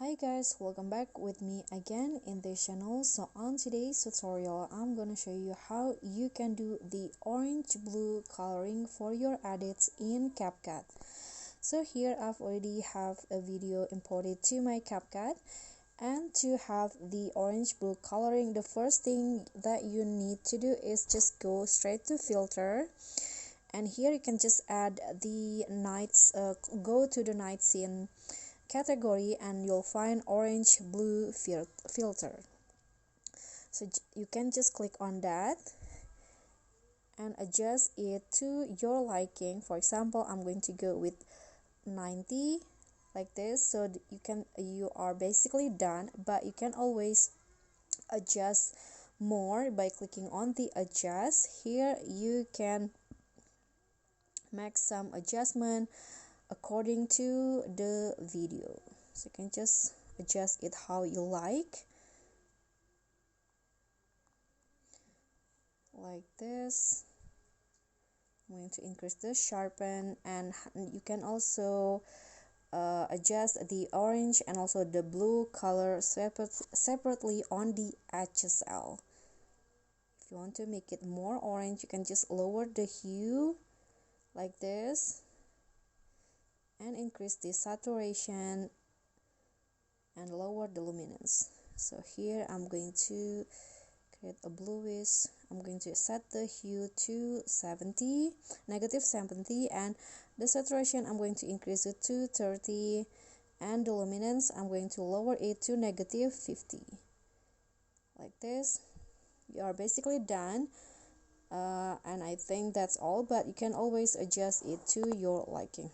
Hi guys, welcome back with me again in this channel. So on today's tutorial, I'm gonna show you how you can do the orange blue coloring for your edits in CapCut. So here I've already have a video imported to my CapCut, and to have the orange blue coloring, the first thing that you need to do is just go straight to filter, and here you can just add the nights, go to the night scene category and you'll find orange blue filter. So you can just click on that and adjust it to your liking. For example, I'm going to go with 90 like this. So you are basically done, but you can always adjust more by clicking on the adjust. Here you can make some adjustment according to the video, so you can just adjust it how you like this. I'm going to increase the sharpen, and you can also adjust the orange and also the blue color separately on the HSL. If you want to make it more orange, you can just lower the hue like this and increase the saturation and lower the luminance. So here I'm going to create a bluish. I'm going to set the hue to 70, negative 70, and the saturation I'm going to increase it to 30, and the luminance I'm going to lower it to negative 50 like this. You are basically done, and I think that's all, but you can always adjust it to your liking.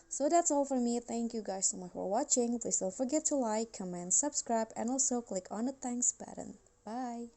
So that's all for me. Thank you guys so much for watching. Please don't forget to like, comment, subscribe, and also click on the thanks button. Bye.